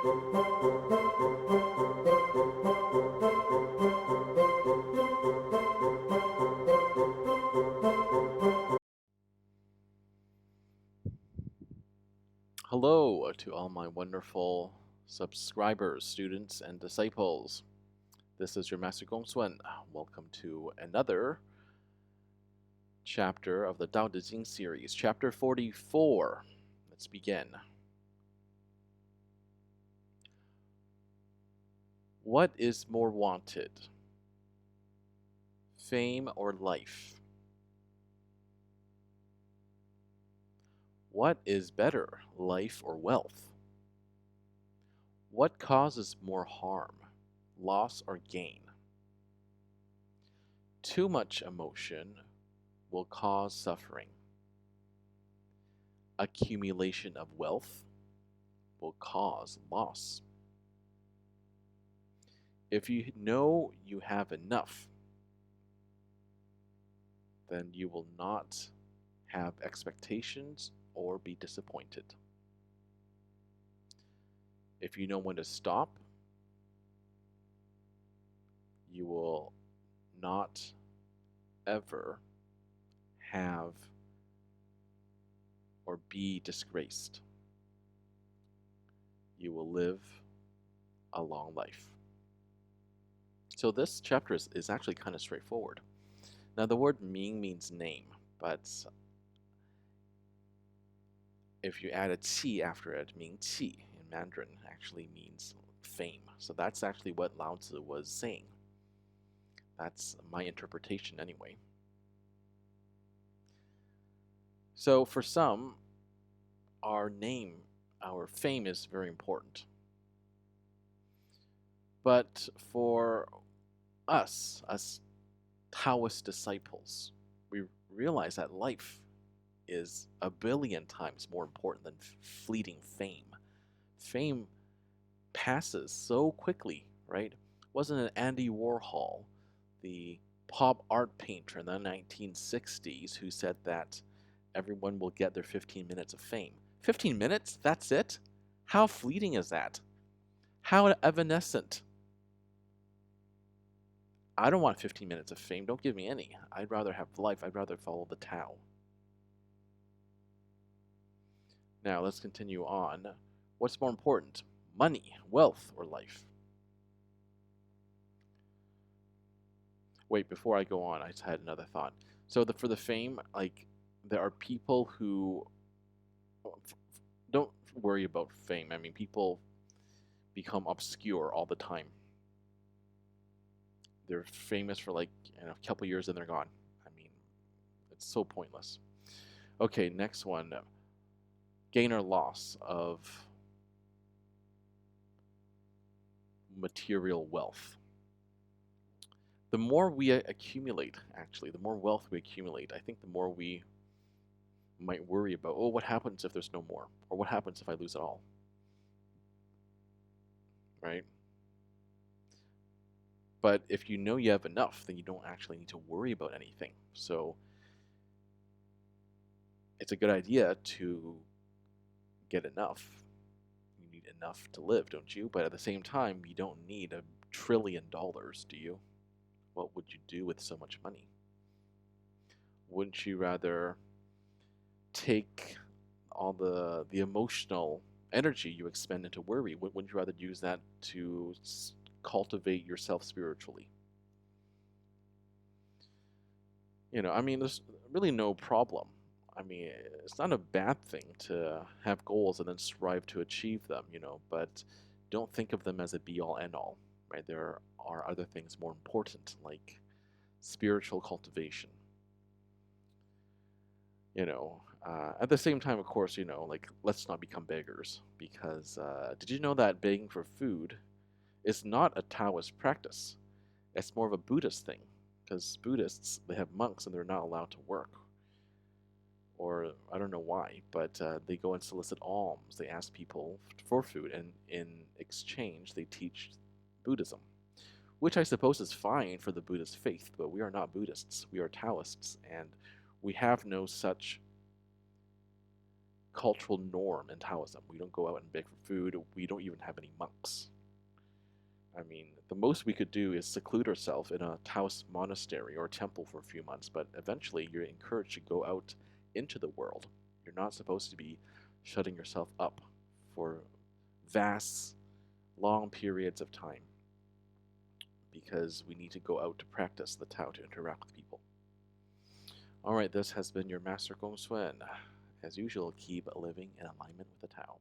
Hello to all my wonderful subscribers, students, and disciples. This is your Master GongSun. Welcome to another chapter of the Tao De Jing series, chapter 44. Let's begin. What is more wanted, fame or life? What is better, life or wealth? What causes more harm, loss or gain? Too much emotion will cause suffering. Accumulation of wealth will cause loss. If you know you have enough, then you will not have expectations or be disappointed. If you know when to stop, you will not ever have or be disgraced. You will live a long life. So this chapter is actually kind of straightforward. Now the word Ming means name, but if you add a qi after it, Ming qi in Mandarin actually means fame. So that's actually what Lao Tzu was saying. That's my interpretation anyway. So for some, our name, our fame is very important. But for us Taoist disciples, we realize that life is a billion times more important than fleeting fame. Fame passes so quickly, right? Wasn't it Andy Warhol, the pop art painter in the 1960s, who said that everyone will get their 15 minutes of fame? 15 minutes? That's it? How fleeting is that? How evanescent? I don't want 15 minutes of fame. Don't give me any. I'd rather have life. I'd rather follow the Tao. Now, let's continue on. What's more important? Money, wealth, or life? Wait, before I go on, I just had another thought. So for the fame, like, there are people who don't worry about fame. I mean, people become obscure all the time. They're famous for like a couple years and they're gone. I mean, it's so pointless. Okay, next one. Gain or loss of material wealth. The more we accumulate, actually, the more wealth we accumulate, I think the more we might worry about, oh, what happens if there's no more? Or what happens if I lose it all? Right? But if you know you have enough, then you don't actually need to worry about anything. So it's a good idea to get enough. You need enough to live, don't you? But at the same time, you don't need $1 trillion, do you? What would you do with so much money? Wouldn't you rather take all the emotional energy you expend into worry? Wouldn't you rather use that to cultivate yourself spiritually? I mean, there's really no problem. I mean, it's not a bad thing to have goals and then strive to achieve them, but don't think of them as a be all end all, right? There are other things more important, like spiritual cultivation. At the same time, of course, like, let's not become beggars, because did you know that begging for food is not a Taoist practice? It's more of a Buddhist thing, because Buddhists, they have monks and they're not allowed to work. Or I don't know why, but they go and solicit alms. They ask people for food, and in exchange, they teach Buddhism, which I suppose is fine for the Buddhist faith, but we are not Buddhists. We are Taoists, and we have no such cultural norm in Taoism. We don't go out and beg for food. We don't even have any monks. I mean, the most we could do is seclude ourselves in a Taoist monastery or temple for a few months, but eventually you're encouraged to go out into the world. You're not supposed to be shutting yourself up for vast, long periods of time because we need to go out to practice the Tao to interact with people. All right, this has been your Master GongSun. As usual, keep living in alignment with the Tao.